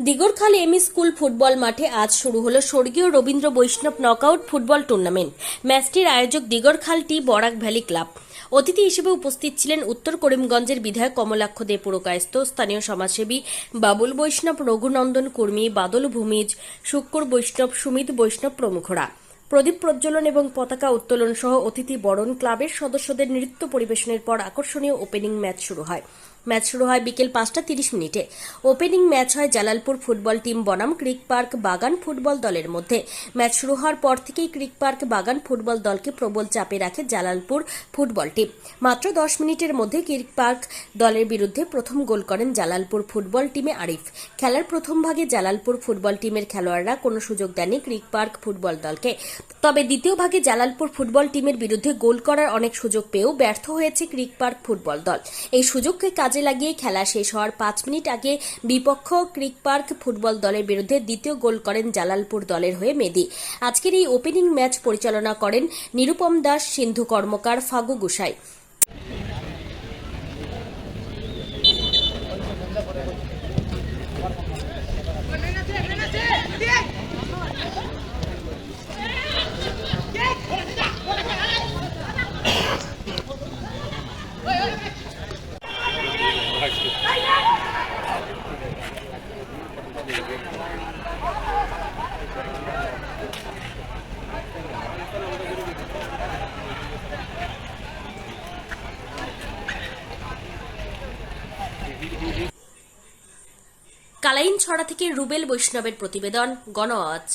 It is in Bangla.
দিগরখাল এমই স্কুল ফুটবল মাঠে আজ শুরু হলো স্বর্গীয় রবীন্দ্র বৈষ্ণব নকআউট ফুটবল টুর্নামেন্ট। ম্যাচটির আয়োজক দিগরখাল টি বরাক ভ্যালি ক্লাব। অতিথি হিসেবে উপস্থিত ছিলেন উত্তর করিমগঞ্জের বিধায়ক কমলাক্ষ দে পুরকায়স্থ, স্থানীয় সমাজসেবী বাবুল বৈষ্ণব, রঘুনন্দন কুর্মী, বাদল ভূমিজ, শুক্কুর বৈষ্ণব, সুমিত বৈষ্ণব প্রমুখরা। প্রদীপ প্রজ্বলন এবং পতাকা উত্তোলন সহ অতিথি বরণ, ক্লাবের সদস্যদের নৃত্য পরিবেশনের পর আকর্ষণীয় ওপেনিং ম্যাচ শুরু হয়। ম্যাচ শুরু হয় বিকেল 5:30। ওপেনিং ম্যাচ হয় জালালপুর ফুটবল টিম বনাম ক্রিক পার্ক বাগান ফুটবল দলের মধ্যে। ম্যাচ শুরু হওয়ার পর থেকেই ক্রিক পার্ক বাগান ফুটবল দলকে প্রবল চাপে রাখে জালালপুর ফুটবল টিম। মাত্র 10 মিনিটের মধ্যে ক্রিক পার্ক দলের বিরুদ্ধে প্রথম গোল করেন জালালপুর ফুটবল টিমে আরিফ। খেলার প্রথম ভাগে জালালপুর ফুটবল টিমের খেলোয়াড়রা কোনো সুযোগ দেননি ক্রিক পার্ক ফুটবল দলকে। তবে দ্বিতীয় ভাগে জালালপুর ফুটবল টিমের বিরুদ্ধে গোল করার অনেক সুযোগ পেয়েও ব্যর্থ হয়েছে ক্রিক পার্ক ফুটবল দল। এই সুযোগকে কাজে লাগিয়ে খেলা শেষ হওয়ার 5 মিনিট আগে বিপক্ষ ক্রিক পার্ক ফুটবল দলের বিরুদ্ধে দ্বিতীয় গোল করেন জালালপুর দলের হয়ে মেদি। আজকের এই ওপেনিং ম্যাচ পরিচালনা করেন নিরুপম দাস, সিন্ধু কর্মকার, ফাগু গুসাই। কালাইনছড়া থেকে রুবেল বৈষ্ণবের প্রতিবেদন, গণ আওয়াজ।